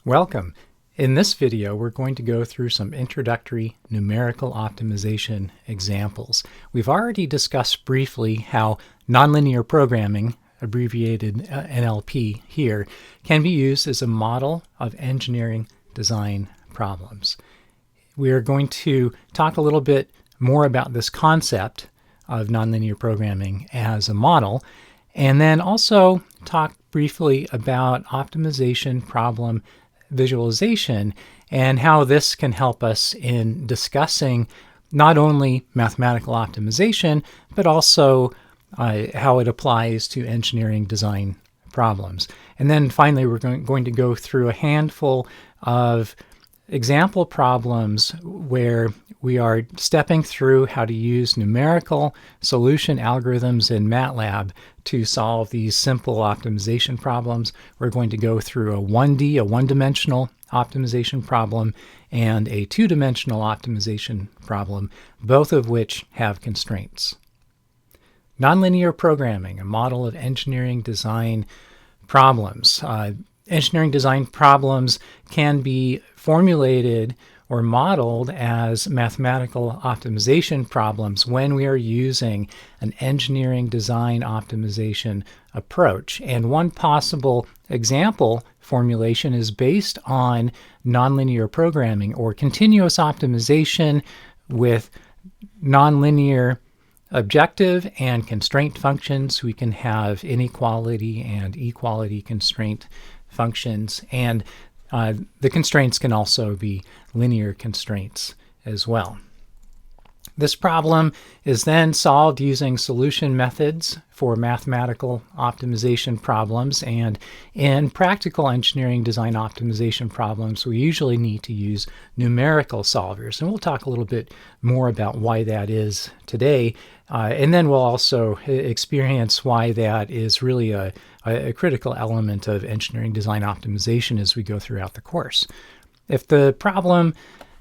Welcome. In this video, we're going to go through some introductory numerical optimization examples. We've already discussed briefly how nonlinear programming, abbreviated NLP here, can be used as a model of engineering design problems. We are going to talk a little bit more about this concept of nonlinear programming as a model, and then also talk briefly about optimization problem visualization and how this can help us in discussing not only mathematical optimization, but also how it applies to engineering design problems. And then finally, we're going to go through a handful of example problems where we are stepping through how to use numerical solution algorithms in MATLAB to solve these simple optimization problems. We're going to go through a one-dimensional optimization problem, and a two-dimensional optimization problem, both of which have constraints. Nonlinear programming, a model of engineering design problems. Engineering design problems can be formulated or modeled as mathematical optimization problems when we are using an engineering design optimization approach. And one possible example formulation is based on nonlinear programming or continuous optimization with nonlinear objective and constraint functions. We can have inequality and equality constraint functions, and the constraints can also be linear constraints as well. This problem is then solved using solution methods for mathematical optimization problems, and in practical engineering design optimization problems, we usually need to use numerical solvers, and we'll talk a little bit more about why that is today, and then we'll also experience why that is really a critical element of engineering design optimization as we go throughout the course. If the problem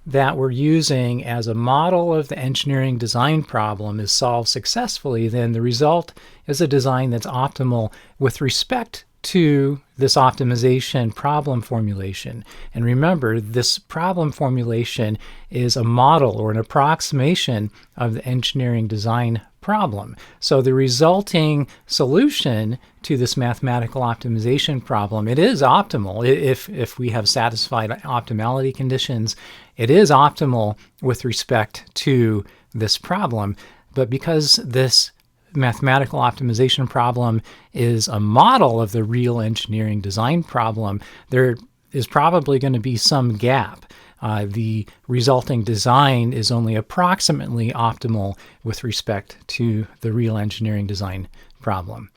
that we're using as a model of the engineering design problem is solved successfully, then the result is a design that's optimal with respect to this optimization problem formulation. And remember, this problem formulation is a model or an approximation of the engineering design problem. So the resulting solution to this mathematical optimization problem, it is optimal if we have satisfied optimality conditions. It is optimal with respect to this problem, but because this mathematical optimization problem is a model of the real engineering design problem, there is probably going to be some gap. The resulting design is only approximately optimal with respect to the real engineering design problem.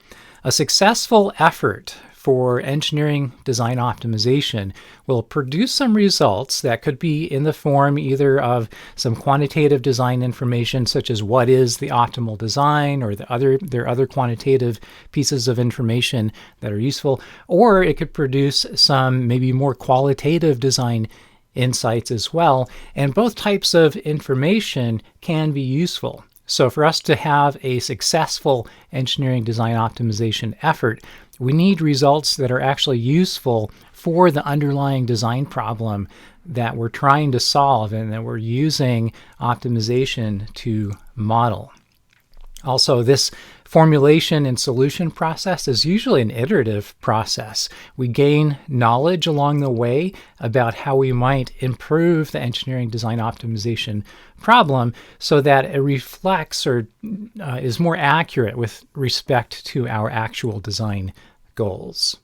A successful effort for engineering design optimization will produce some results that could be in the form either of some quantitative design information, such as what is the optimal design, or there are other quantitative pieces of information that are useful, or it could produce some maybe more qualitative design insights as well, and both types of information can be useful. So for us to have a successful engineering design optimization effort, we need results that are actually useful for the underlying design problem that we're trying to solve and that we're using optimization to model. Also, this formulation and solution process is usually an iterative process. We gain knowledge along the way about how we might improve the engineering design optimization problem so that it reflects or is more accurate with respect to our actual design goals.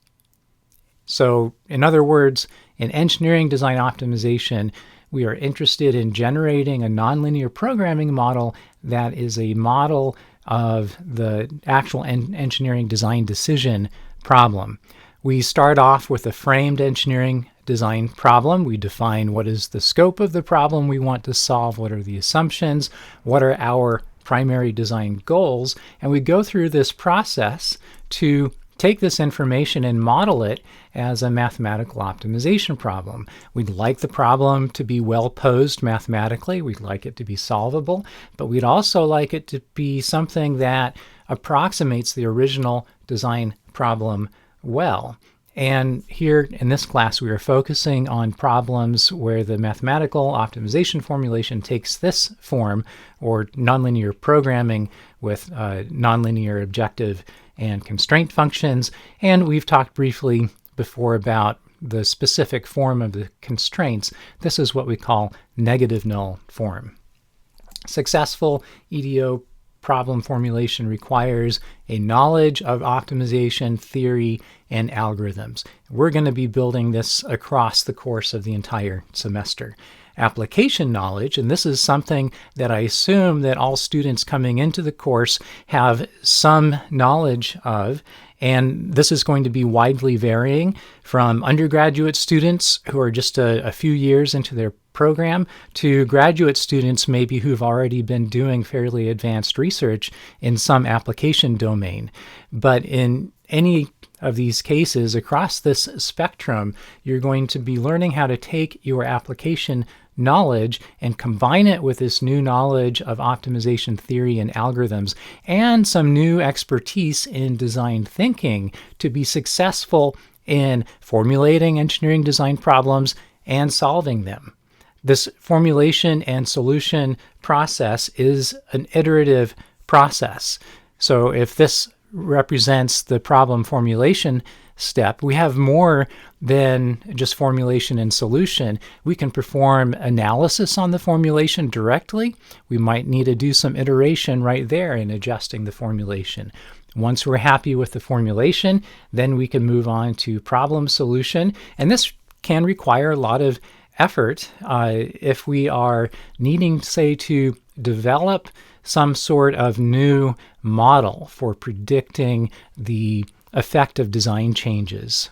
So, in other words, in engineering design optimization, we are interested in generating a nonlinear programming model that is a model of the actual engineering design decision problem. We start off with a framed engineering design problem. We define what is the scope of the problem we want to solve, what are the assumptions, what are our primary design goals, and we go through this process to take this information and model it as a mathematical optimization problem. We'd like the problem to be well posed mathematically. We'd like it to be solvable, but we'd also like it to be something that approximates the original design problem well. And here in this class, we are focusing on problems where the mathematical optimization formulation takes this form, or nonlinear programming with nonlinear objective and constraint functions. And we've talked briefly before about the specific form of the constraints. This is what we call negative null form. Successful EDO problem formulation requires a knowledge of optimization theory and algorithms. We're going to be building this across the course of the entire semester. Application knowledge, and this is something that I assume that all students coming into the course have some knowledge of, and this is going to be widely varying from undergraduate students who are just a few years into their program to graduate students maybe who've already been doing fairly advanced research in some application domain. But in any of these cases across this spectrum, you're going to be learning how to take your application knowledge and combine it with this new knowledge of optimization theory and algorithms and some new expertise in design thinking to be successful in formulating engineering design problems and solving them. This formulation and solution process is an iterative process. So if this represents the problem formulation step, we have more than just formulation and solution. We can perform analysis on the formulation directly. We might need to do some iteration right there in adjusting the formulation. Once we're happy with the formulation, then we can move on to problem solution. And this can require a lot of effort if we are needing, say, to develop some sort of new model for predicting the effect of design changes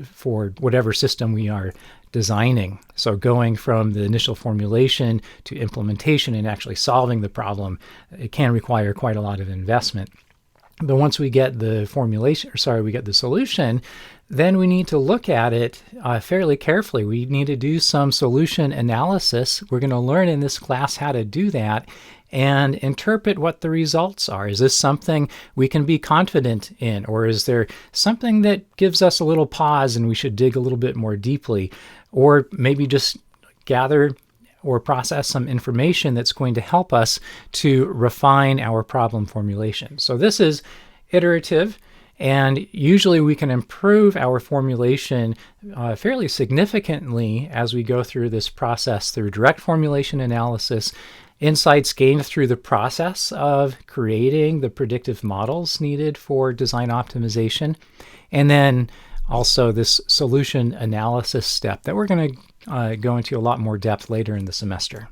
for whatever system we are designing. So going from the initial formulation to implementation and actually solving the problem, it can require quite a lot of investment. But once we get the solution, then we need to look at it fairly carefully. We need to do some solution analysis. We're going to learn in this class how to do that and interpret what the results are. Is this something we can be confident in, or is there something that gives us a little pause and we should dig a little bit more deeply, or maybe just gather or process some information that's going to help us to refine our problem formulation. So this is iterative, and usually we can improve our formulation fairly significantly as we go through this process through direct formulation analysis, insights gained through the process of creating the predictive models needed for design optimization, and then also this solution analysis step that we're going to go into a lot more depth later in the semester.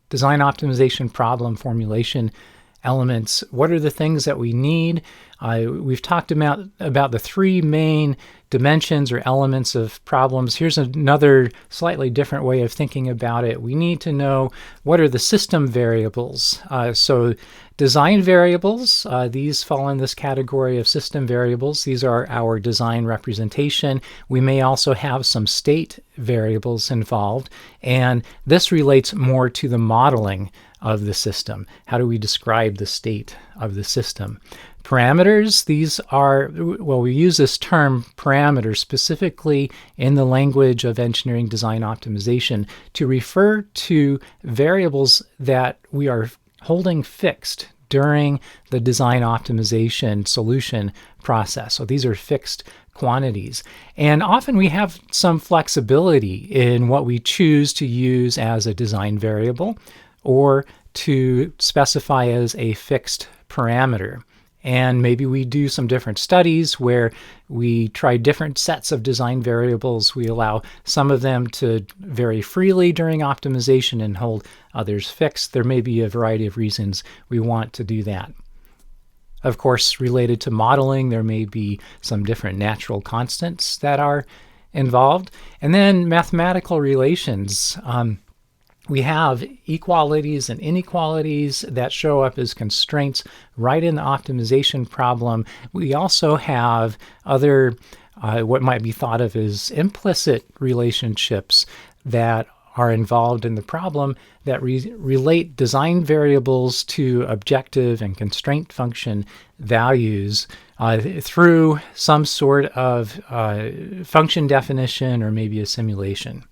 Design optimization problem formulation elements. What are the things that we need? We've talked about the three main dimensions or elements of problems. Here's another slightly different way of thinking about it. We need to know what are the system variables. So design variables, these fall in this category of system variables. These are our design representation. We may also have some state variables involved, and this relates more to the modeling of the system. How do we describe the state of the system? Parameters, these are, well, we use this term parameter specifically in the language of engineering design optimization to refer to variables that we are holding fixed during the design optimization solution process. So these are fixed quantities. And often we have some flexibility in what we choose to use as a design variable or to specify as a fixed parameter. And maybe we do some different studies where we try different sets of design variables. We allow some of them to vary freely during optimization and hold others fixed. There may be a variety of reasons we want to do that. Of course, related to modeling, there may be some different natural constants that are involved. And then mathematical relations. We have equalities and inequalities that show up as constraints right in the optimization problem. We also have other, what might be thought of as implicit relationships that are involved in the problem that relate design variables to objective and constraint function values through some sort of function definition or maybe a simulation.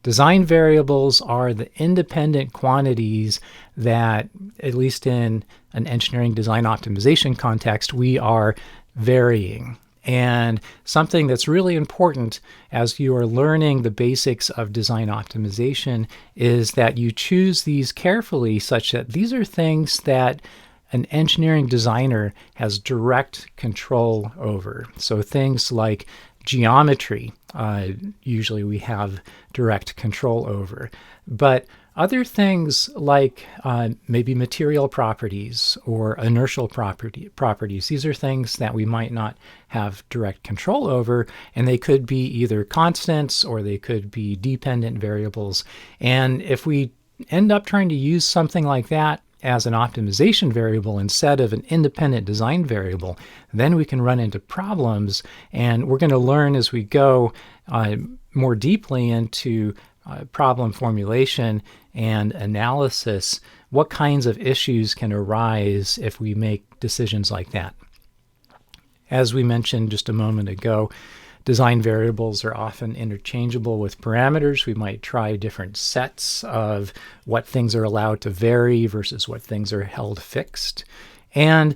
Design variables are the independent quantities that, at least in an engineering design optimization context, we are varying. And something that's really important as you are learning the basics of design optimization is that you choose these carefully such that these are things that an engineering designer has direct control over. So things like geometry, usually we have direct control over. But other things like maybe material properties or inertial properties, these are things that we might not have direct control over, and they could be either constants or they could be dependent variables. And if we end up trying to use something like that as an optimization variable instead of an independent design variable, then we can run into problems. And we're going to learn as we go more deeply into problem formulation and analysis what kinds of issues can arise if we make decisions like that. As we mentioned just a moment ago, design variables are often interchangeable with parameters. We might try different sets of what things are allowed to vary versus what things are held fixed. And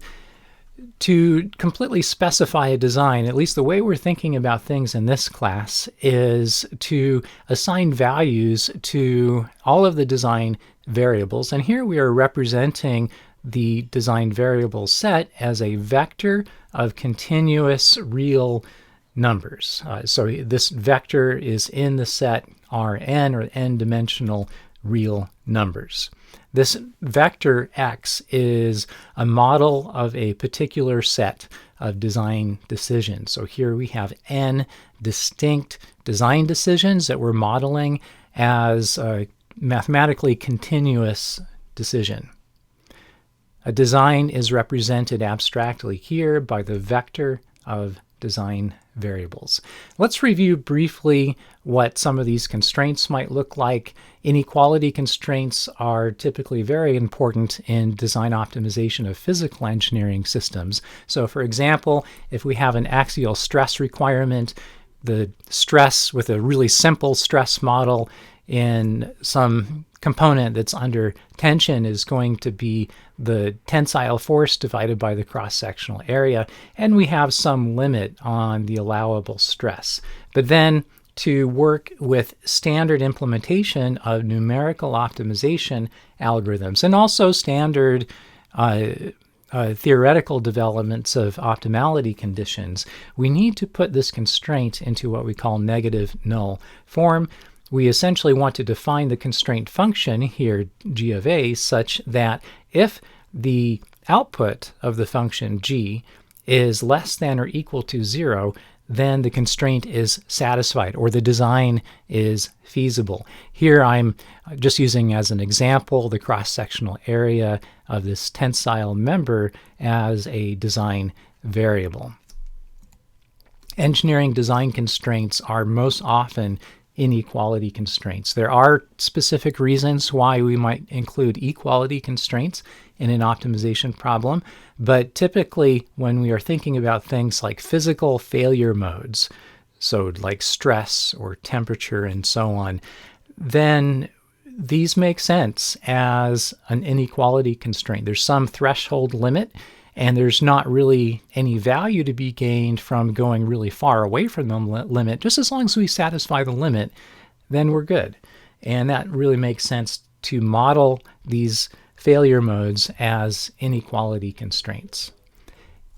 to completely specify a design, at least the way we're thinking about things in this class, is to assign values to all of the design variables. And here we are representing the design variable set as a vector of continuous real numbers. So this vector is in the set Rn, or n-dimensional real numbers. This vector x is a model of a particular set of design decisions. So here we have n distinct design decisions that we're modeling as a mathematically continuous decision. A design is represented abstractly here by the vector of design variables. Let's review briefly what some of these constraints might look like. Inequality constraints are typically very important in design optimization of physical engineering systems. So for example, if we have an axial stress requirement, the stress with a really simple stress model in some component that's under tension is going to be the tensile force divided by the cross-sectional area, and we have some limit on the allowable stress. But then to work with standard implementation of numerical optimization algorithms and also standard theoretical developments of optimality conditions, we need to put this constraint into what we call negative null form. We essentially want to define the constraint function here, g of a, such that if the output of the function g is less than or equal to 0, then the constraint is satisfied, or the design is feasible. Here I'm just using as an example the cross-sectional area of this tensile member as a design variable. Engineering design constraints are most often inequality constraints. There are specific reasons why we might include equality constraints in an optimization problem, but typically when we are thinking about things like physical failure modes, so like stress or temperature and so on, then these make sense as an inequality constraint. There's some threshold limit, and there's not really any value to be gained from going really far away from the limit. Just as long as we satisfy the limit, then we're good. And that really makes sense to model these failure modes as inequality constraints.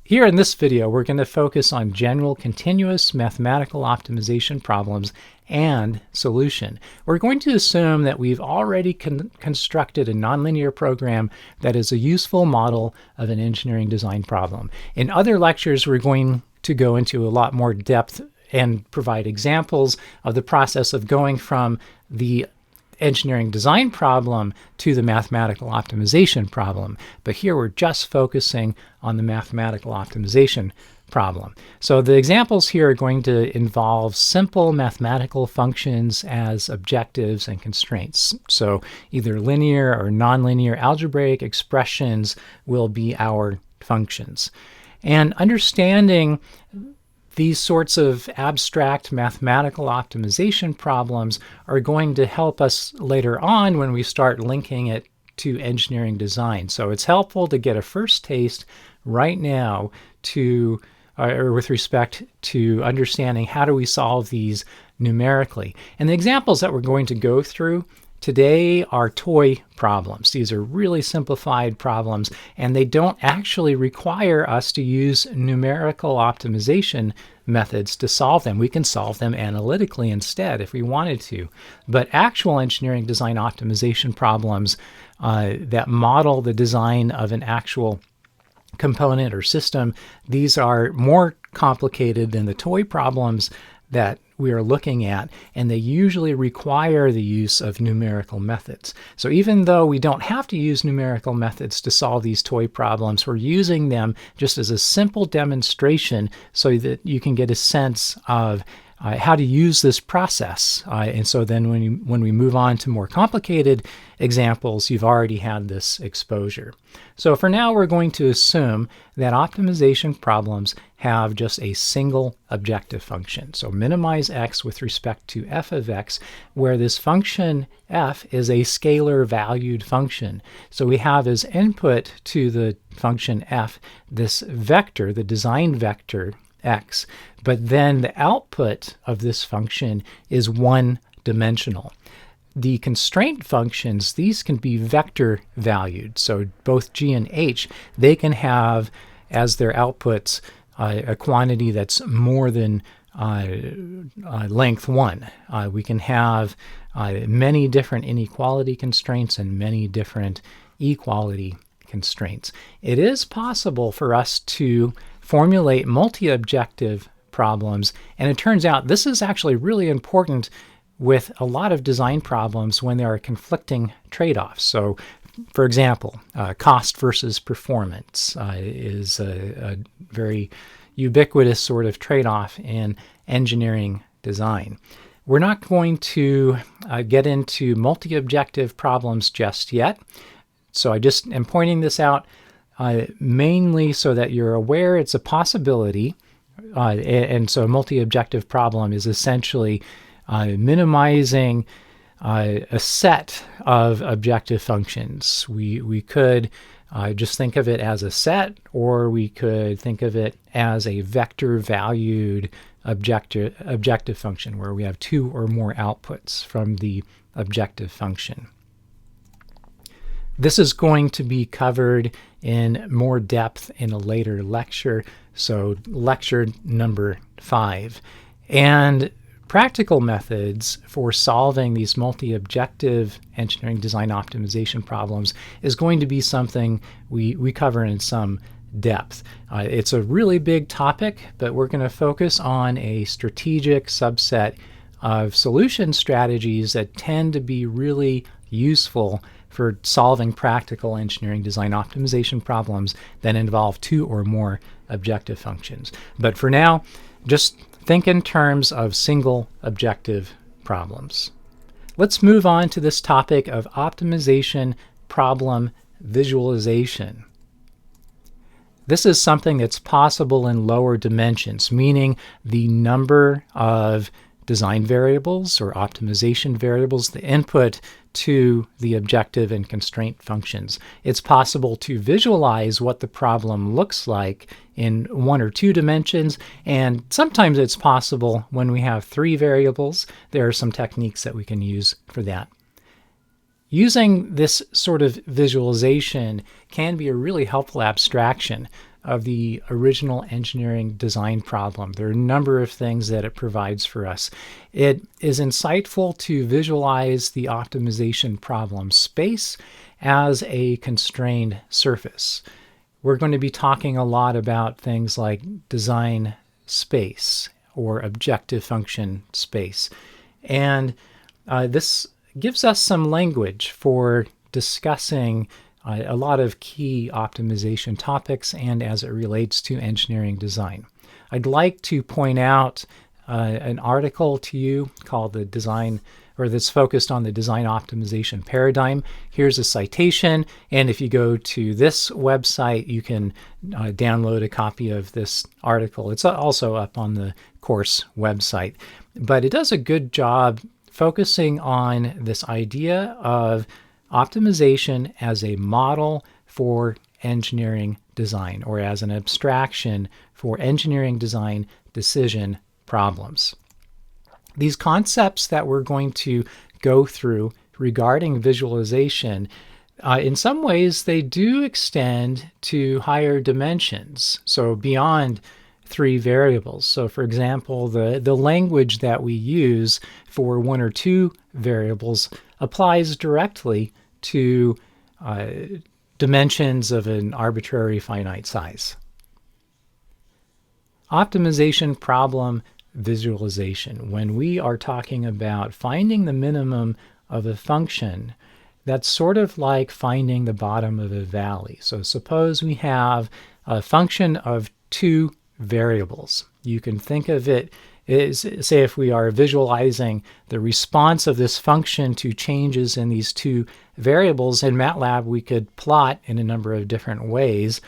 Here in this video, we're going to focus on general continuous mathematical optimization problems and solution. We're going to assume that we've already constructed a nonlinear program that is a useful model of an engineering design problem. In other lectures, we're going to go into a lot more depth and provide examples of the process of going from the engineering design problem to the mathematical optimization problem. But here we're just focusing on the mathematical optimization problem. So the examples here are going to involve simple mathematical functions as objectives and constraints. So either linear or nonlinear algebraic expressions will be our functions. And understanding these sorts of abstract mathematical optimization problems are going to help us later on when we start linking it to engineering design. So it's helpful to get a first taste right now to or with respect to understanding how do we solve these numerically. And the examples that we're going to go through today are toy problems. These are really simplified problems, and they don't actually require us to use numerical optimization methods to solve them. We can solve them analytically instead if we wanted to. But actual engineering design optimization problems that model the design of an actual component or system, these are more complicated than the toy problems that we are looking at, and they usually require the use of numerical methods. So even though we don't have to use numerical methods to solve these toy problems, we're using them just as a simple demonstration so that you can get a sense of how to use this process. And so then when we move on to more complicated examples, you've already had this exposure. So for now, we're going to assume that optimization problems have just a single objective function. So minimize x with respect to f of x, where this function f is a scalar valued function. So we have as input to the function f this vector, the design vector x, but then the output of this function is one-dimensional. The constraint functions, these can be vector valued. So both g and h, they can have as their outputs a quantity that's more than length 1. We can have many different inequality constraints and many different equality constraints. It is possible for us to formulate multi-objective problems, and it turns out this is actually really important with a lot of design problems when there are conflicting trade-offs. So for example, cost versus performance is a very ubiquitous sort of trade-off in engineering design. We're not going to get into multi-objective problems just yet, so I just am pointing this out mainly so that you're aware it's a possibility. And so a multi-objective problem is essentially minimizing a set of objective functions. We could just think of it as a set, or we could think of it as a vector-valued objective function where we have two or more outputs from the objective function. This is going to be covered in more depth in a later lecture, so lecture number 5. And practical methods for solving these multi-objective engineering design optimization problems is going to be something we cover in some depth. It's a really big topic, but we're going to focus on a strategic subset of solution strategies that tend to be really useful for solving practical engineering design optimization problems that involve two or more objective functions. But for now, just think in terms of single objective problems. Let's move on to this topic of optimization problem visualization. This is something that's possible in lower dimensions, meaning the number of design variables or optimization variables, the input to the objective and constraint functions. It's possible to visualize what the problem looks like in 1 or 2 dimensions, and sometimes it's possible when we have 3 variables. There are some techniques that we can use for that. Using this sort of visualization can be a really helpful abstraction of the original engineering design problem. There are a number of things that it provides for us. It is insightful to visualize the optimization problem space as a constrained surface. We're going to be talking a lot about things like design space or objective function space. And this gives us some language for discussing a lot of key optimization topics and as it relates to engineering design. I'd like to point out an article to you called the Design, or that's focused on the design optimization paradigm. Here's a citation, and if you go to this website, you can download a copy of this article. It's also up on the course website. But it does a good job focusing on this idea of optimization as a model for engineering design, or as an abstraction for engineering design decision problems. These concepts that we're going to go through regarding visualization, in some ways they do extend to higher dimensions, so beyond 3 variables. So for example, the language that we use for 1 or 2 variables applies directly to dimensions of an arbitrary finite size. Optimization problem visualization. When we are talking about finding the minimum of a function, that's sort of like finding the bottom of a valley. So suppose we have a function of 2 variables. You can think of it as, say, if we are visualizing the response of this function to changes in these 2 variables, in MATLAB we could plot in a number of different ways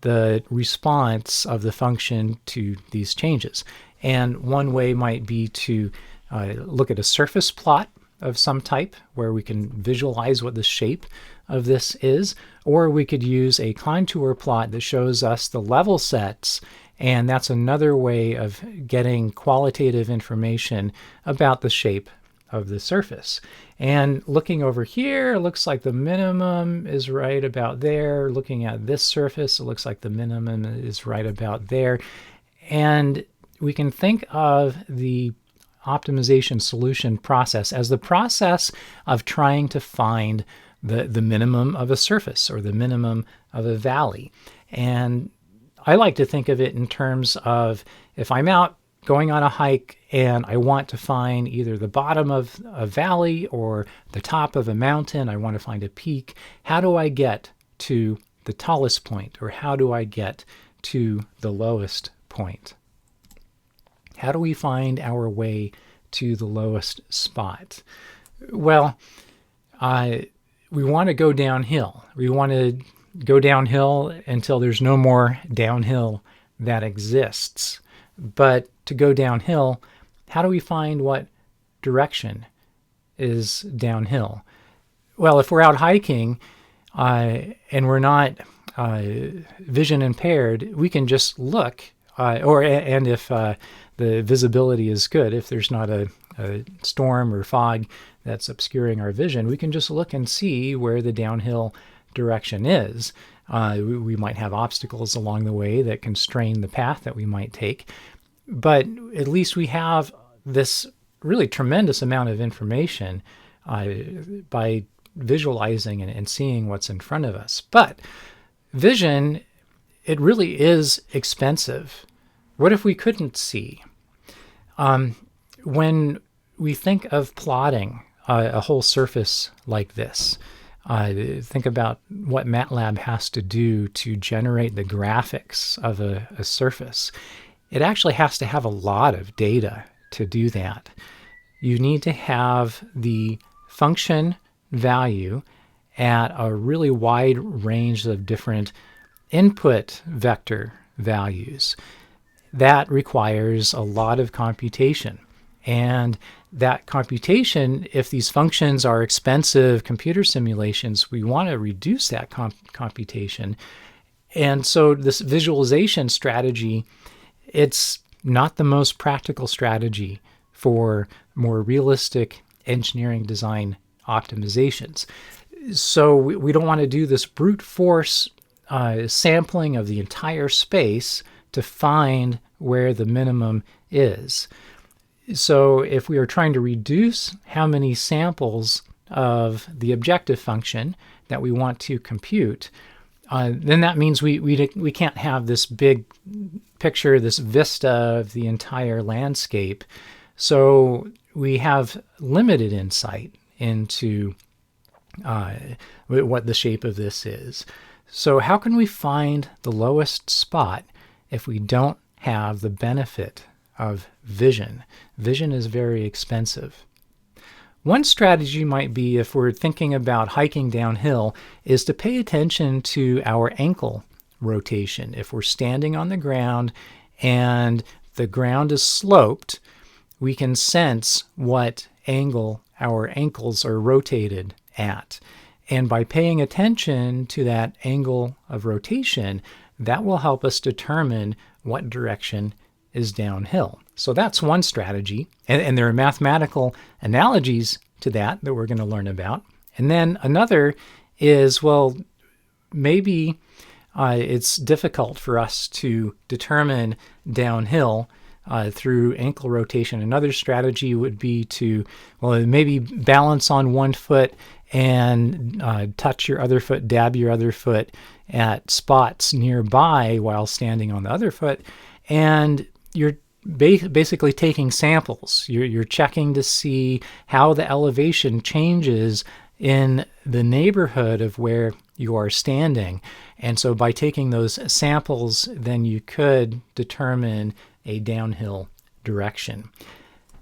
the response of the function to these changes. And one way might be to look at a surface plot of some type where we can visualize what the shape of this is, or we could use a contour plot that shows us the level sets, and that's another way of getting qualitative information about the shape of the surface. And looking over here, it looks like the minimum is right about there. Looking at this surface, it looks like the minimum is right about there. And we can think of the optimization solution process as the process of trying to find the minimum of a surface, or the minimum of a valley. And I like to think of it in terms of, if I'm out going on a hike and I want to find either the bottom of a valley or the top of a mountain, I want to find a peak, how do I get to the tallest point, or how do I get to the lowest point? How do we find our way to the lowest spot? Well, we want to go downhill. We want to go downhill until there's no more downhill that exists. But to go downhill, how do we find what direction is downhill? Well, if we're out hiking and we're not vision impaired, we can just look, and if the visibility is good, if there's not a storm or fog that's obscuring our vision, we can just look and see where the downhill direction is. We might have obstacles along the way that constrain the path that we might take, but at least we have this really tremendous amount of information by visualizing and seeing what's in front of us. But vision, it really is expensive. What if we couldn't see? When we think of plotting a whole surface like this, think about what MATLAB has to do to generate the graphics of a surface. It actually has to have a lot of data to do that. You need to have the function value at a really wide range of different input vector values. That requires a lot of computation. And that computation, if these functions are expensive computer simulations, we want to reduce that computation. And so this visualization strategy, it's not the most practical strategy for more realistic engineering design optimizations. So we don't want to do this brute force sampling of the entire space to find where the minimum is. So if we are trying to reduce how many samples of the objective function that we want to compute, then that means we can't have this big picture, this vista of the entire landscape. So we have limited insight into what the shape of this is. So how can we find the lowest spot if we don't have the benefit of vision. Vision is very expensive. One strategy might be, if we're thinking about hiking downhill, is to pay attention to our ankle rotation. If we're standing on the ground and the ground is sloped, we can sense what angle our ankles are rotated at. And by paying attention to that angle of rotation, that will help us determine what direction is downhill. So that's one strategy. And there are mathematical analogies to that we're going to learn about. And then another is, well, maybe it's difficult for us to determine downhill through ankle rotation. Another strategy would be to, well, maybe balance on one foot and touch your other foot, dab your other foot at spots nearby while standing on the other foot. And you're basically taking samples. You're checking to see how the elevation changes in the neighborhood of where you are standing. And so by taking those samples, then you could determine a downhill direction.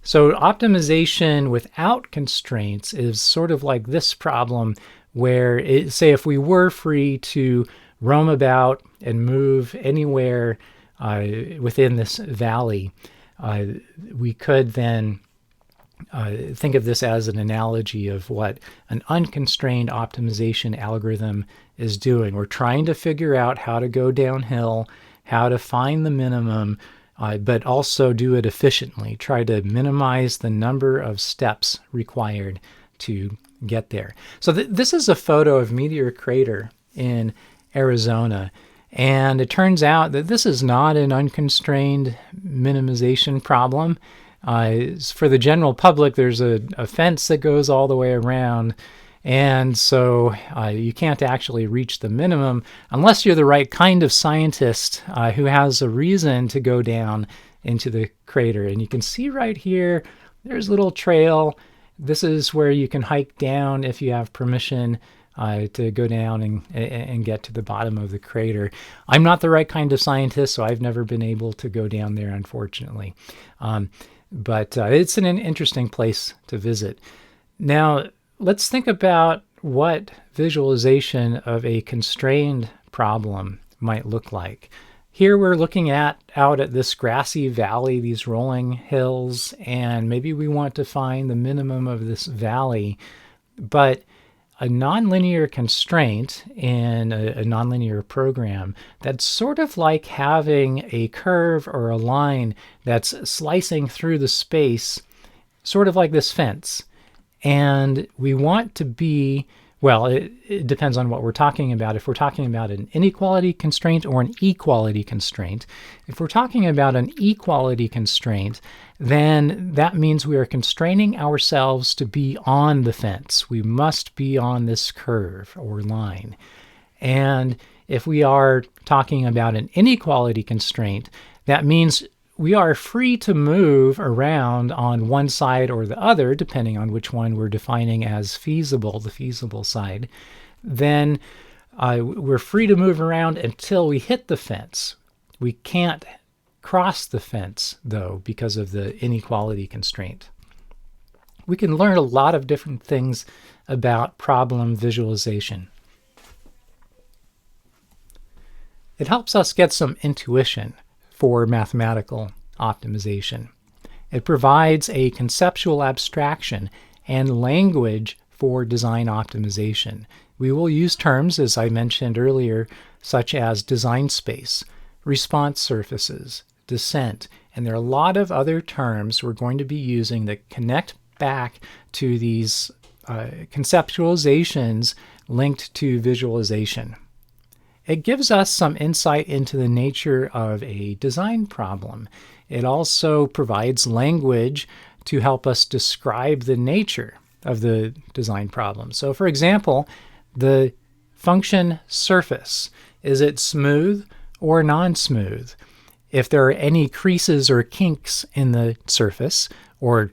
So optimization without constraints is sort of like this problem where, say if we were free to roam about and move anywhere within this valley, we could then think of this as an analogy of what an unconstrained optimization algorithm is doing. We're trying to figure out how to go downhill, how to find the minimum, but also do it efficiently. Try to minimize the number of steps required to get there. So this is a photo of Meteor Crater in Arizona. And it turns out that this is not an unconstrained minimization problem. For the general public, there's a fence that goes all the way around. And so you can't actually reach the minimum unless you're the right kind of scientist who has a reason to go down into the crater. And you can see right here, there's a little trail. This is where you can hike down if you have permission to go down and get to the bottom of the crater. I'm not the right kind of scientist, so I've never been able to go down there, unfortunately. But it's an interesting place to visit. Now, let's think about what visualization of a constrained problem might look like. Here we're looking out at this grassy valley, these rolling hills, and maybe we want to find the minimum of this valley. But a nonlinear constraint in a nonlinear program, that's sort of like having a curve or a line that's slicing through the space, sort of like this fence. And we want to be, well, it depends on what we're talking about. If we're talking about an inequality constraint or an equality constraint, if we're talking about an equality constraint, then that means we are constraining ourselves to be on the fence. We must be on this curve or line. And if we are talking about an inequality constraint, that means we are free to move around on one side or the other, depending on which one we're defining as feasible, the feasible side. Then we're free to move around until we hit the fence. We can't cross the fence, though, because of the inequality constraint. We can learn a lot of different things about problem visualization. It helps us get some intuition for mathematical optimization. It provides a conceptual abstraction and language for design optimization. We will use terms, as I mentioned earlier, such as design space, response surfaces, descent, and there are a lot of other terms we're going to be using that connect back to these conceptualizations linked to visualization. It gives us some insight into the nature of a design problem. It also provides language to help us describe the nature of the design problem. So for example, the function surface, is it smooth or non-smooth? If there are any creases or kinks in the surface or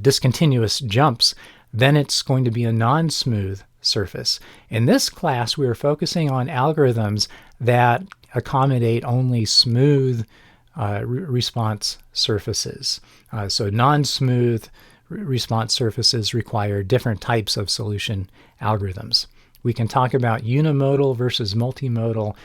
discontinuous jumps, then it's going to be a non-smooth surface. In this class, we are focusing on algorithms that accommodate only smooth response surfaces. So non-smooth response surfaces require different types of solution algorithms. We can talk about unimodal versus multimodal.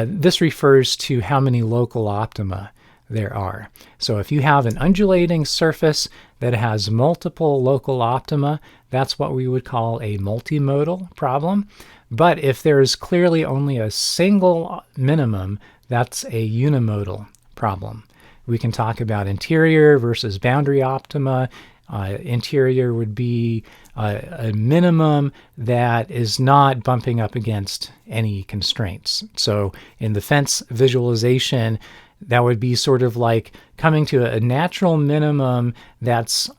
This refers to how many local optima there are. So if you have an undulating surface that has multiple local optima, that's what we would call a multimodal problem. But if there is clearly only a single minimum, that's a unimodal problem. We can talk about interior versus boundary optima. Interior would be a minimum that is not bumping up against any constraints. So in the fence visualization, that would be sort of like coming to a natural minimum that's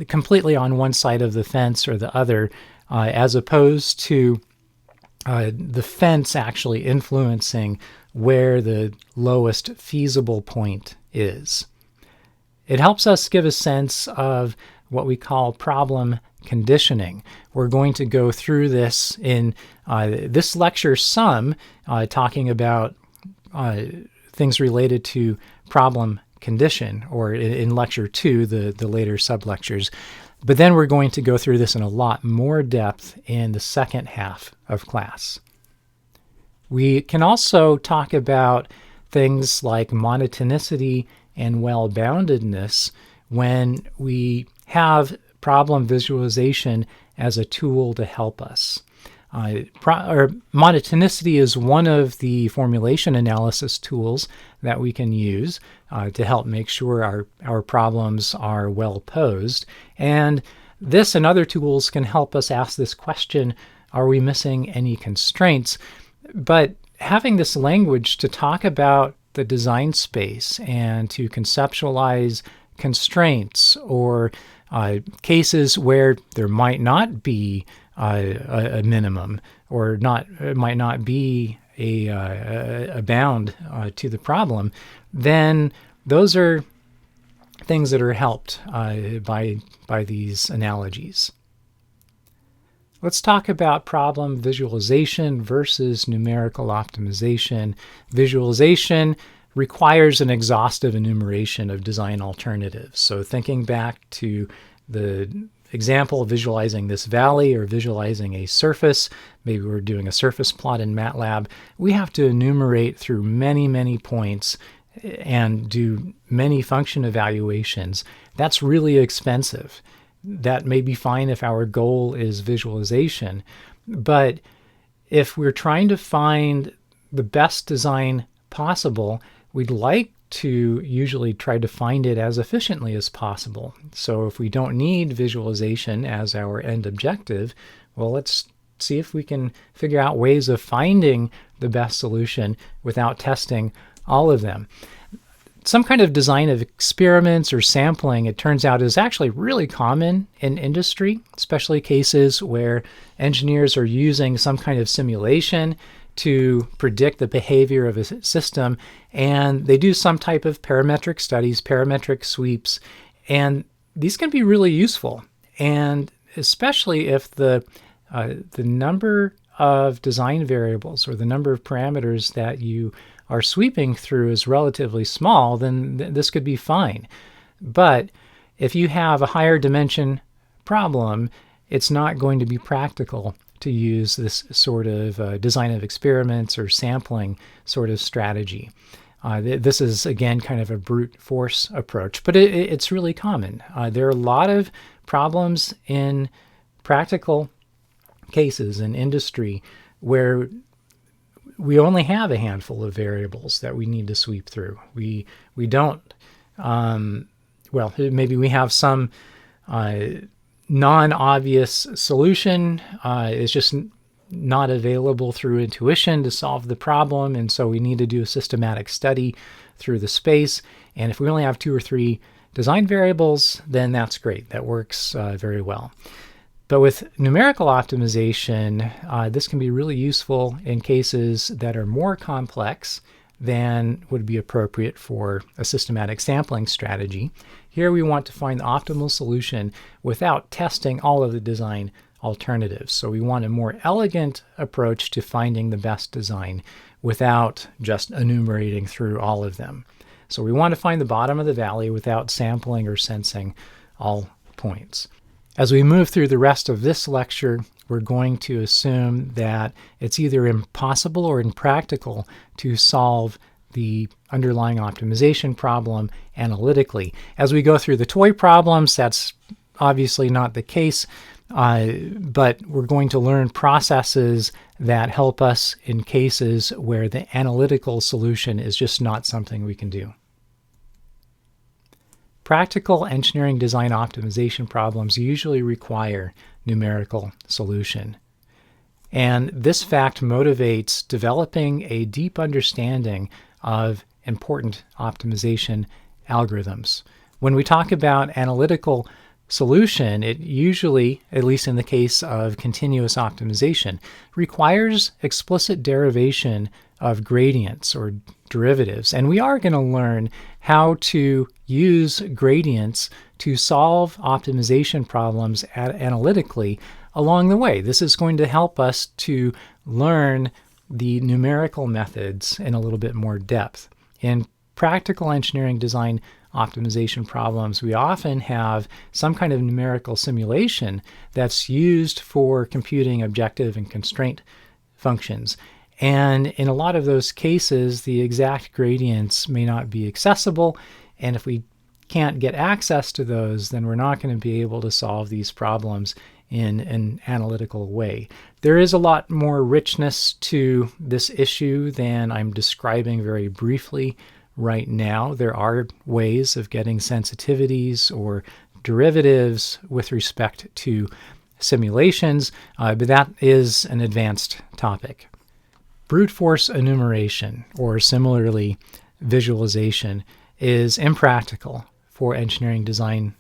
completely on one side of the fence or the other, as opposed to the fence actually influencing where the lowest feasible point is. It helps us give a sense of what we call problem conditioning. We're going to go through this in this lecture some, talking about things related to problem condition, or in lecture 2, the later sub-lectures. But then we're going to go through this in a lot more depth in the second half of class. We can also talk about things like monotonicity and well-boundedness when we have problem visualization as a tool to help us. Monotonicity is one of the formulation analysis tools that we can use to help make sure our problems are well posed. And this and other tools can help us ask this question, are we missing any constraints? But having this language to talk about the design space and to conceptualize constraints or cases where there might not be a minimum, or it might not be a bound to the problem, then those are things that are helped by these analogies. Let's talk about problem visualization versus numerical optimization. Visualization requires an exhaustive enumeration of design alternatives. So thinking back to the example of visualizing this valley or visualizing a surface, maybe we're doing a surface plot in MATLAB, we have to enumerate through many, many points and do many function evaluations. That's really expensive. That may be fine if our goal is visualization, but if we're trying to find the best design possible, we'd like to usually try to find it as efficiently as possible. So if we don't need visualization as our end objective, well, let's see if we can figure out ways of finding the best solution without testing all of them. Some kind of design of experiments or sampling, it turns out, is actually really common in industry, especially cases where engineers are using some kind of simulation to predict the behavior of a system, and they do some type of parametric studies, parametric sweeps, and these can be really useful. And especially if the number of design variables or the number of parameters that you are sweeping through is relatively small, then this could be fine. But if you have a higher dimension problem, it's not going to be practical to use this sort of design of experiments or sampling sort of strategy. This is, again, kind of a brute force approach, but it's really common. There are a lot of problems in practical cases in industry where we only have a handful of variables that we need to sweep through. We don't, well, maybe we have some non-obvious solution. It's just not available through intuition to solve the problem, and so we need to do a systematic study through the space. And if we only have 2 or 3 design variables, then that's great. That works very well. But with numerical optimization, this can be really useful in cases that are more complex than would be appropriate for a systematic sampling strategy. Here we want to find the optimal solution without testing all of the design alternatives. So we want a more elegant approach to finding the best design without just enumerating through all of them. So we want to find the bottom of the valley without sampling or sensing all points. As we move through the rest of this lecture, we're going to assume that it's either impossible or impractical to solve the underlying optimization problem analytically. As we go through the toy problems, that's obviously not the case, but we're going to learn processes that help us in cases where the analytical solution is just not something we can do. Practical engineering design optimization problems usually require numerical solution. And this fact motivates developing a deep understanding of important optimization algorithms. When we talk about analytical solution, it usually, at least in the case of continuous optimization, requires explicit derivation of gradients or derivatives. And we are going to learn how to use gradients to solve optimization problems analytically along the way. This is going to help us to learn the numerical methods in a little bit more depth. In practical engineering design optimization problems, we often have some kind of numerical simulation that's used for computing objective and constraint functions. And in a lot of those cases, the exact gradients may not be accessible, and if we can't get access to those, then we're not going to be able to solve these problems in an analytical way. There is a lot more richness to this issue than I'm describing very briefly right now. There are ways of getting sensitivities or derivatives with respect to simulations, but that is an advanced topic. Brute force enumeration, or similarly visualization, is impractical for engineering design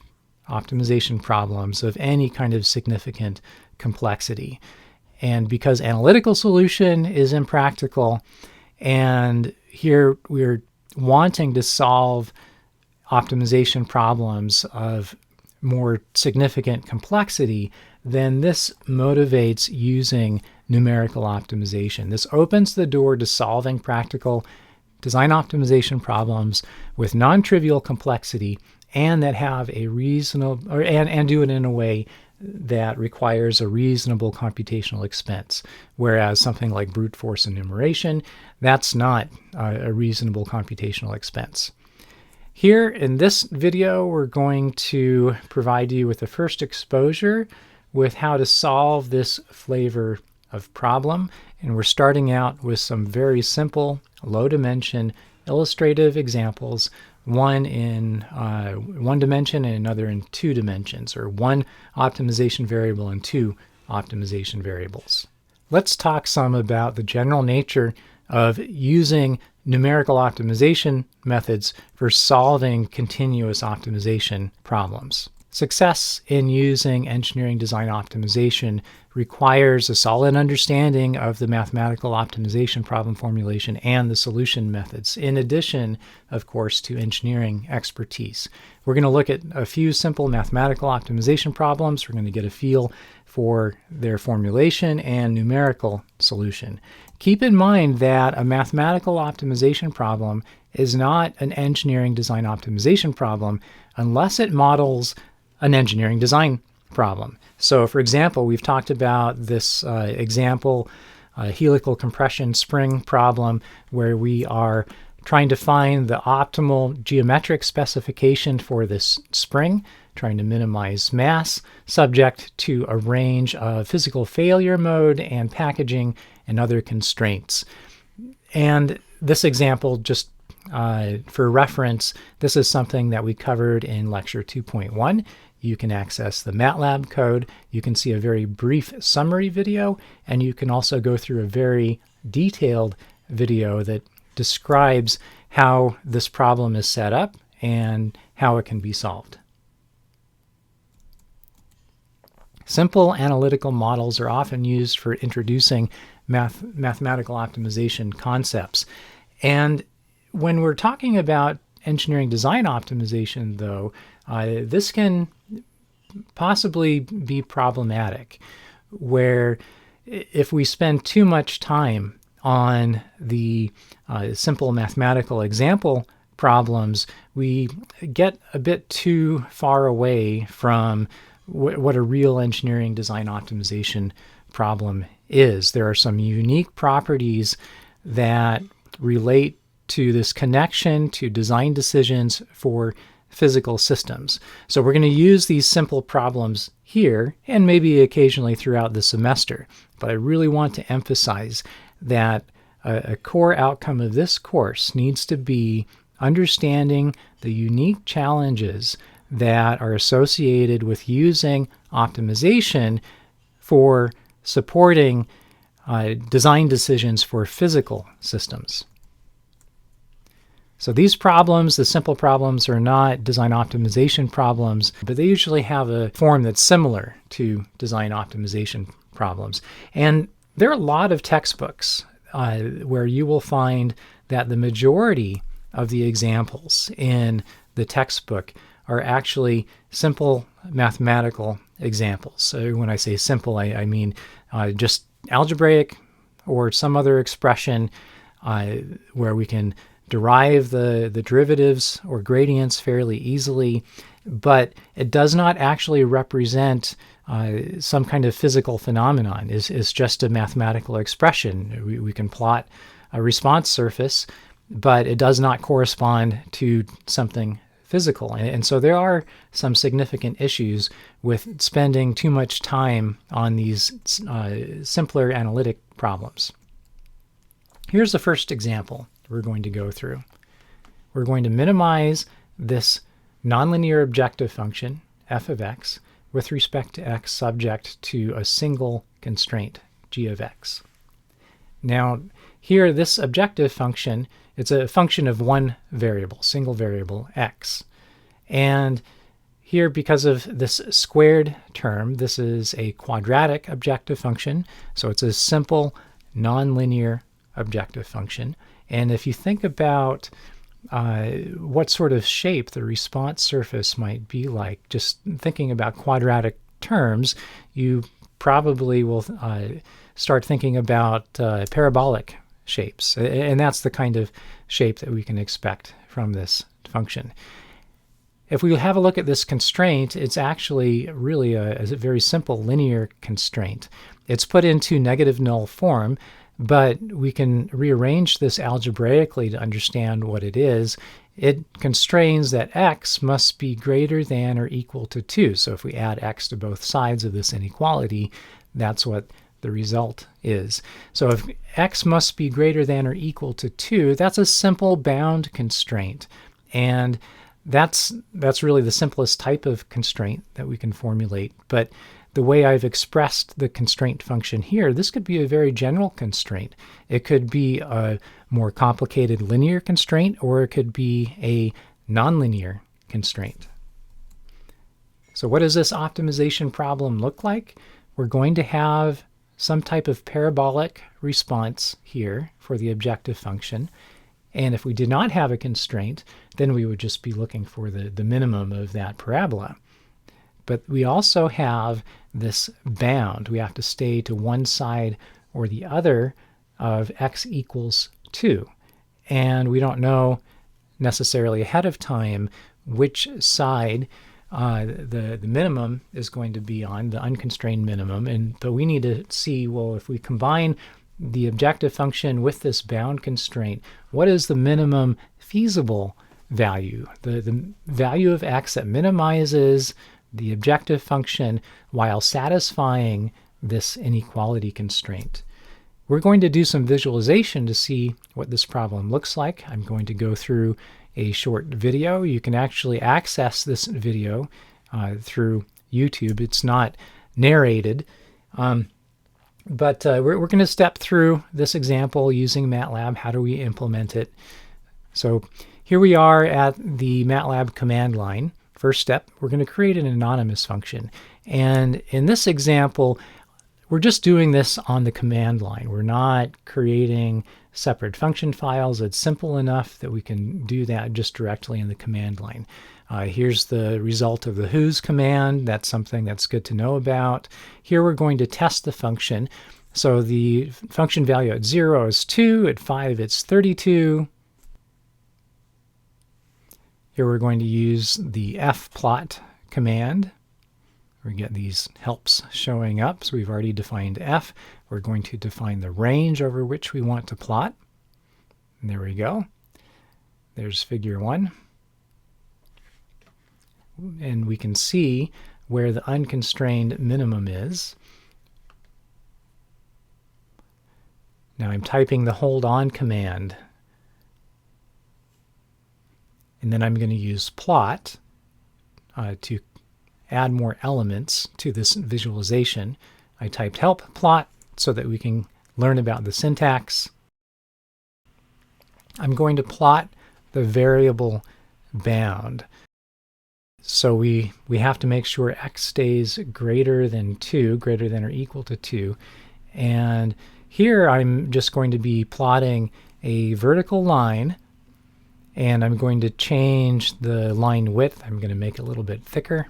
optimization problems of any kind of significant complexity. And because analytical solution is impractical, and here we're wanting to solve optimization problems of more significant complexity, then this motivates using numerical optimization. This opens the door to solving practical design optimization problems with non-trivial complexity and that have a reasonable, and do it in a way that requires a reasonable computational expense. Whereas something like brute force enumeration, that's not a reasonable computational expense. Here in this video, we're going to provide you with the first exposure with how to solve this flavor of problem. And we're starting out with some very simple, low-dimension illustrative examples, one in one dimension and another in 2 dimensions, or one optimization variable and 2 optimization variables. Let's talk some about the general nature of using numerical optimization methods for solving continuous optimization problems. Success in using engineering design optimization requires a solid understanding of the mathematical optimization problem formulation and the solution methods, in addition, of course, to engineering expertise. We're going to look at a few simple mathematical optimization problems. We're going to get a feel for their formulation and numerical solution. Keep in mind that a mathematical optimization problem is not an engineering design optimization problem unless it models an engineering design problem. So, for example, we've talked about this example helical compression spring problem where we are trying to find the optimal geometric specification for this spring, trying to minimize mass, subject to a range of physical failure mode and packaging and other constraints. And this example, just for reference, this is something that we covered in lecture 2.1. You can access the MATLAB code. You can see a very brief summary video, and you can also go through a very detailed video that describes how this problem is set up and how it can be solved. Simple analytical models are often used for introducing mathematical optimization concepts. And when we're talking about engineering design optimization, though, this can possibly be problematic, where if we spend too much time on the simple mathematical example problems, we get a bit too far away from what a real engineering design optimization problem is. There are some unique properties that relate to this connection to design decisions for physical systems. So we're going to use these simple problems here and maybe occasionally throughout the semester. But I really want to emphasize that a core outcome of this course needs to be understanding the unique challenges that are associated with using optimization for supporting design decisions for physical systems. So these problems, the simple problems, are not design optimization problems, but they usually have a form that's similar to design optimization problems. And there are a lot of textbooks where you will find that the majority of the examples in the textbook are actually simple mathematical examples. So when I say simple, I mean just algebraic or some other expression where we can derive the derivatives or gradients fairly easily, but it does not actually represent some kind of physical phenomenon. It's just a mathematical expression. We can plot a response surface, but it does not correspond to something physical. And so there are some significant issues with spending too much time on these simpler analytic problems. Here's the first example we're going to go through. We're going to minimize this nonlinear objective function, f of x, with respect to x subject to a single constraint, g of x. Now, here, this objective function, it's a function of one variable, single variable, x. And here, because of this squared term, this is a quadratic objective function, so it's a simple nonlinear objective function. And if you think about what sort of shape the response surface might be like, just thinking about quadratic terms, you probably will start thinking about parabolic shapes. And that's the kind of shape that we can expect from this function. If we have a look at this constraint, it's actually really a very simple linear constraint. It's put into negative null form, but we can rearrange this algebraically to understand what it is. It constrains that x must be greater than or equal to 2. So if we add x to both sides of this inequality, that's what the result is. So if x must be greater than or equal to 2, that's a simple bound constraint. And that's really the simplest type of constraint that we can formulate. But the way I've expressed the constraint function here, this could be a very general constraint. It could be a more complicated linear constraint, or it could be a nonlinear constraint. So what does this optimization problem look like? We're going to have some type of parabolic response here for the objective function. And if we did not have a constraint, then we would just be looking for the minimum of that parabola. But we also have this bound. We have to stay to one side or the other of x equals 2. And we don't know necessarily ahead of time which side the minimum is going to be on, the unconstrained minimum. But we need to see, well, if we combine the objective function with this bound constraint, what is the minimum feasible value? The value of x that minimizes the objective function while satisfying this inequality constraint. We're going to do some visualization to see what this problem looks like. I'm going to go through a short video. You can actually access this video through YouTube. It's not narrated, but we're going to step through this example using MATLAB. How do we implement it? So here we are at the MATLAB command line. First step, we're going to create an anonymous function. And in this example, we're just doing this on the command line. We're not creating separate function files. It's simple enough that we can do that just directly in the command line. Here's the result of the whos command. That's something that's good to know about. Here we're going to test the function. So the function value at 0 is 2, at 5 it's 32. Here we're going to use the fplot command. We get these helps showing up. So we've already defined f. We're going to define the range over which we want to plot. And there we go. There's figure 1. And we can see where the unconstrained minimum is. Now I'm typing the hold on command. And then I'm going to use plot to add more elements to this visualization. I typed help plot so that we can learn about the syntax. I'm going to plot the variable bound. So we have to make sure x stays greater than 2, greater than or equal to 2. And here I'm just going to be plotting a vertical line, and I'm going to change the line width. I'm going to make it a little bit thicker.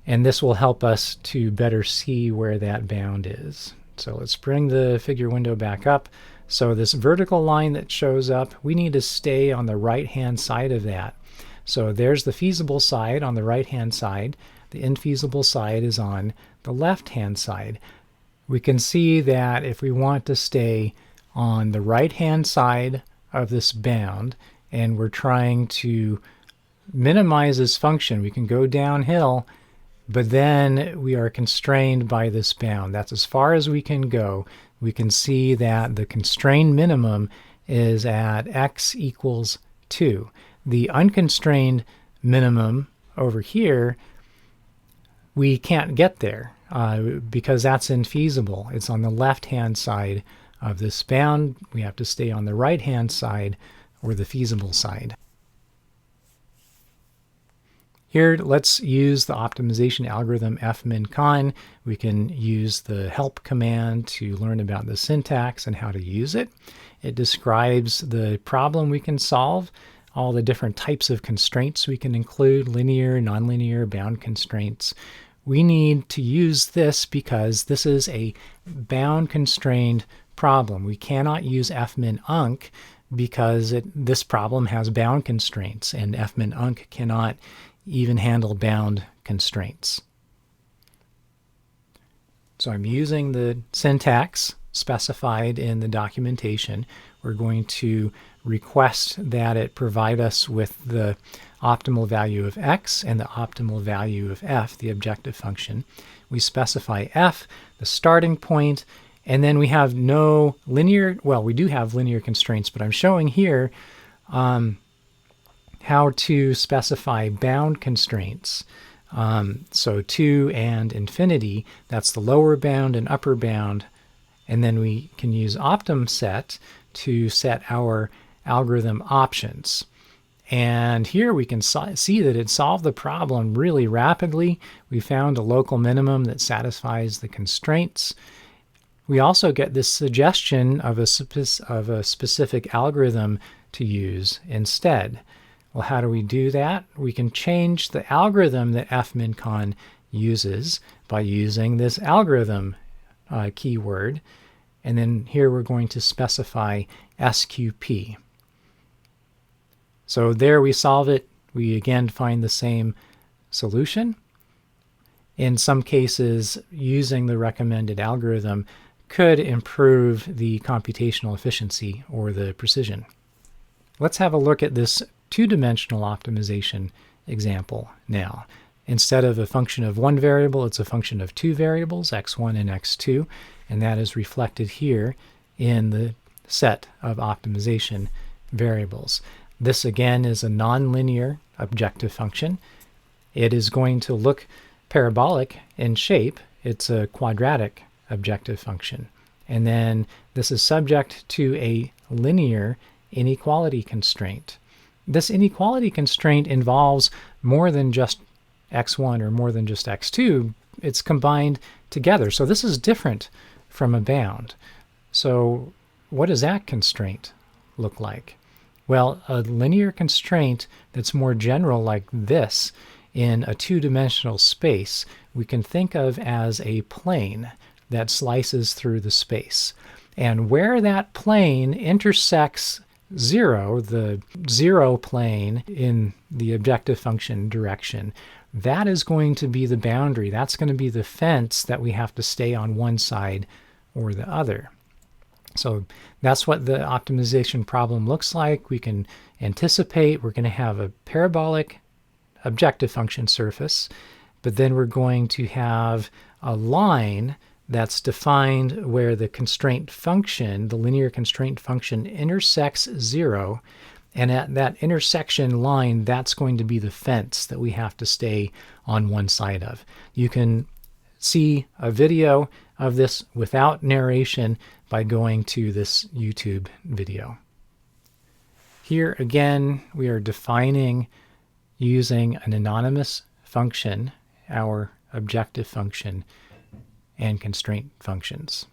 And this will help us to better see where that bound is. So let's bring the figure window back up. So this vertical line that shows up, we need to stay on the right-hand side of that. So there's the feasible side on the right-hand side. The infeasible side is on the left-hand side. We can see that if we want to stay on the right-hand side of this bound, and we're trying to minimize this function, we can go downhill, but then we are constrained by this bound. That's as far as we can go. We can see that the constrained minimum is at x equals 2. The unconstrained minimum over here, we can't get there because that's infeasible. It's on the left-hand side of this bound. We have to stay on the right-hand side or the feasible side. Here, let's use the optimization algorithm fmin_con. We can use the help command to learn about the syntax and how to use it. It describes the problem we can solve, all the different types of constraints we can include, linear, nonlinear, bound constraints. We need to use this because this is a bound constrained problem. We cannot use fmin_unc because this problem has bound constraints, and fmin_unc cannot even handle bound constraints. So I'm using the syntax specified in the documentation. We're going to request that it provide us with the optimal value of x and the optimal value of f, the objective function. We specify f, the starting point, and then we have no linear, well, we do have linear constraints, but I'm showing here how to specify bound constraints. So 2 and infinity, that's the lower bound and upper bound, and then we can use optimset to set our algorithm options. And here we can see that it solved the problem really rapidly. We found a local minimum that satisfies the constraints. We also get this suggestion of a specific algorithm to use instead. Well, how do we do that? We can change the algorithm that fmin_con uses by using this algorithm keyword. And then here we're going to specify SQP. So there we solve it. We again find the same solution. In some cases, using the recommended algorithm could improve the computational efficiency or the precision. Let's have a look at this two-dimensional optimization example now. Instead of a function of one variable, it's a function of two variables, x1 and x2, and that is reflected here in the set of optimization variables. This again is a nonlinear objective function. It is going to look parabolic in shape. It's a quadratic objective function. And then this is subject to a linear inequality constraint. This inequality constraint involves more than just x1 or more than just x2. It's combined together. So this is different from a bound. So what does that constraint look like? Well, a linear constraint that's more general like this in a two-dimensional space we can think of as a plane that slices through the space. And where that plane intersects 0, the 0 plane in the objective function direction, that is going to be the boundary. That's going to be the fence that we have to stay on one side or the other. So that's what the optimization problem looks like. We can anticipate we're going to have a parabolic objective function surface, but then we're going to have a line that's defined where the constraint function, the linear constraint function, intersects 0. And at that intersection line, that's going to be the fence that we have to stay on one side of. You can see a video of this without narration by going to this YouTube video. Here again, we are defining using an anonymous function, our objective function, and constraint functions.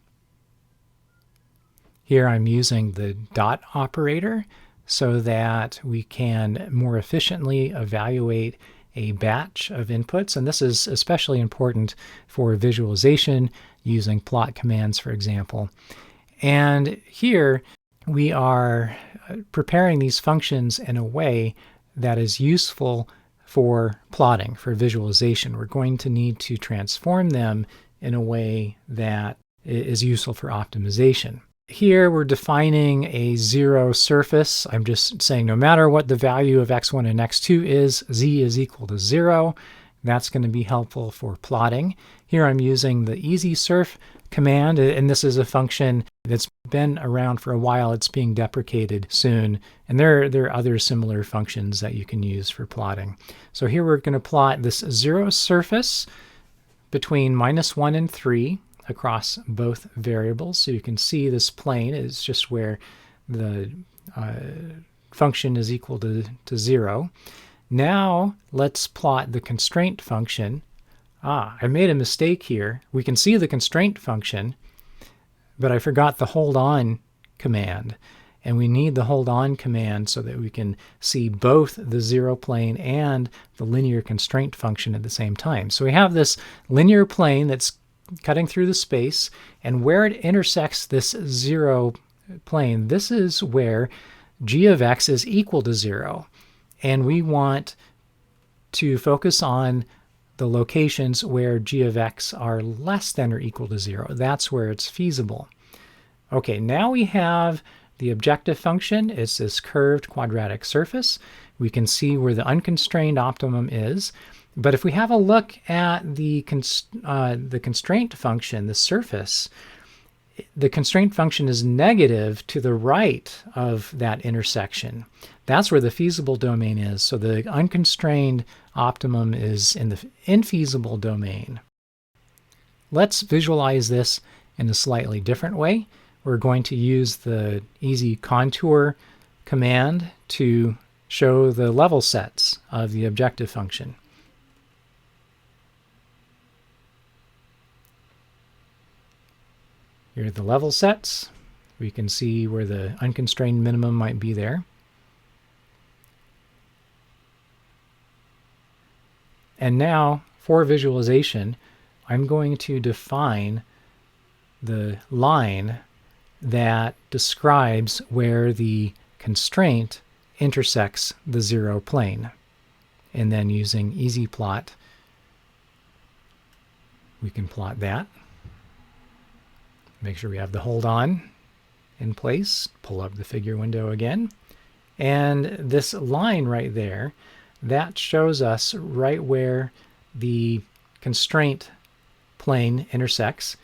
Here I'm using the dot operator so that we can more efficiently evaluate a batch of inputs, and this is especially important for visualization using plot commands, for example. And here we are preparing these functions in a way that is useful for plotting, for visualization. We're going to need to transform them in a way that is useful for optimization. Here we're defining a 0 surface. I'm just saying no matter what the value of x1 and x2 is, z is equal to 0. That's going to be helpful for plotting. Here I'm using the easysurf command, and this is a function that's been around for a while. It's being deprecated soon, and there are other similar functions that you can use for plotting. So here we're going to plot this 0 surface between -1 and 3 across both variables. So you can see this plane is just where the function is equal to 0. Now let's plot the constraint function. I made a mistake here. We can see the constraint function, but I forgot the hold on command. And we need the hold on command so that we can see both the 0 plane and the linear constraint function at the same time. So we have this linear plane that's cutting through the space, and where it intersects this 0 plane, this is where g of x is equal to 0. And we want to focus on the locations where g of x are less than or equal to 0. That's where it's feasible. Okay, now we have the objective function. It's this curved quadratic surface. We can see where the unconstrained optimum is. But if we have a look at the constraint function, the surface, the constraint function is negative to the right of that intersection. That's where the feasible domain is. So the unconstrained optimum is in the infeasible domain. Let's visualize this in a slightly different way. We're going to use the easy contour command to show the level sets of the objective function. Here are the level sets. We can see where the unconstrained minimum might be there. And now, for visualization, I'm going to define the line that describes where the constraint intersects the 0 plane. And then using EasyPlot, we can plot that. Make sure we have the hold on in place. Pull up the figure window again. And this line right there, that shows us right where the constraint plane intersects.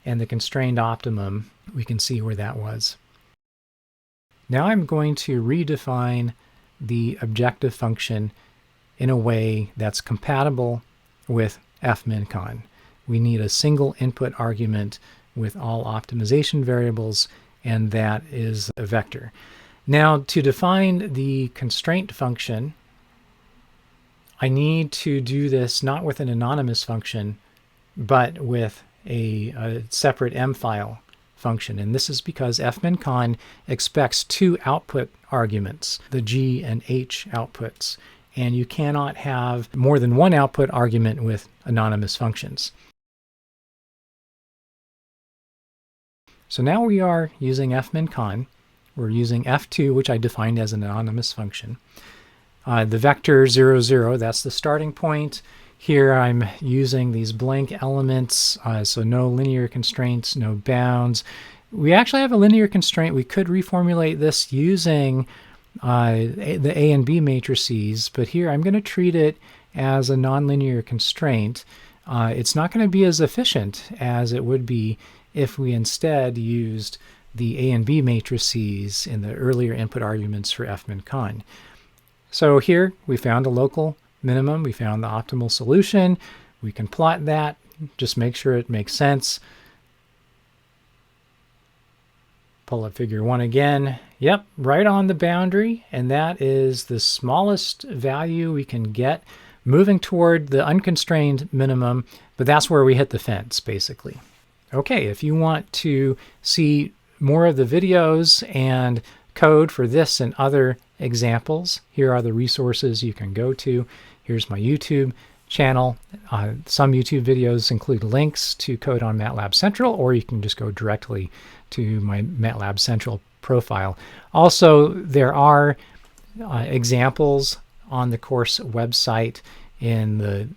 And the constrained optimum, we can see where that was. Now I'm going to redefine the objective function in a way that's compatible with fmincon. We need a single input argument with all optimization variables, and that is a vector. Now, to define the constraint function, I need to do this not with an anonymous function, but with a separate mfile function. And this is because fmincon expects 2 output arguments, the g and h outputs. And you cannot have more than 1 output argument with anonymous functions. So now we are using fmincon. We're using f2, which I defined as an anonymous function. The vector 0, 0, that's the starting point. Here I'm using these blank elements, so no linear constraints, no bounds. We actually have a linear constraint. We could reformulate this using the A and B matrices, but here I'm going to treat it as a nonlinear constraint. It's not going to be as efficient as it would be if we instead used the A and B matrices in the earlier input arguments for f-min con. So here we found a local minimum, we found the optimal solution. We can plot that, just make sure it makes sense. Pull up figure 1 again. Yep, right on the boundary, and that is the smallest value we can get, moving toward the unconstrained minimum, but that's where we hit the fence, basically. Okay, if you want to see more of the videos and code for this and other examples, here are the resources you can go to. Here's my YouTube channel. Some YouTube videos include links to code on MATLAB Central, or you can just go directly to my MATLAB Central profile. Also, there are examples on the course website in the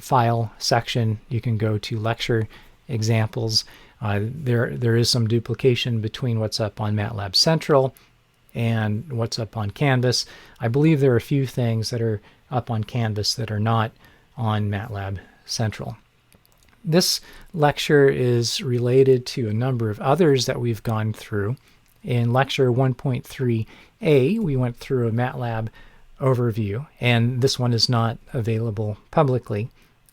file section. You can go to lecture examples. There is some duplication between what's up on MATLAB Central and what's up on Canvas. I believe there are a few things that are up on Canvas that are not on MATLAB Central. This lecture is related to a number of others that we've gone through. In lecture 1.3a, we went through a MATLAB overview, and this one is not available publicly.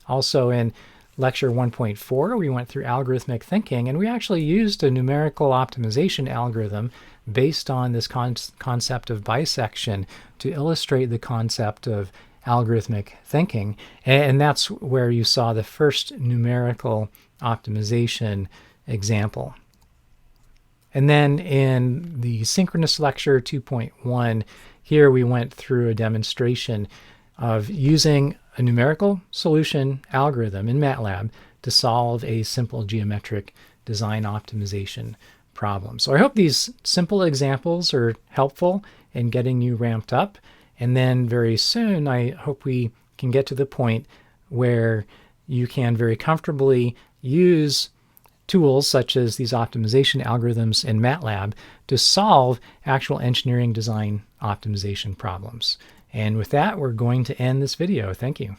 Also in lecture 1.4, we went through algorithmic thinking, and we actually used a numerical optimization algorithm based on this concept of bisection to illustrate the concept of algorithmic thinking. And that's where you saw the first numerical optimization example. And then in the synchronous lecture 2.1, here we went through a demonstration of using a numerical solution algorithm in MATLAB to solve a simple geometric design optimization problem. So I hope these simple examples are helpful in getting you ramped up. And then very soon, I hope we can get to the point where you can very comfortably use tools such as these optimization algorithms in MATLAB to solve actual engineering design optimization problems. And with that, we're going to end this video. Thank you.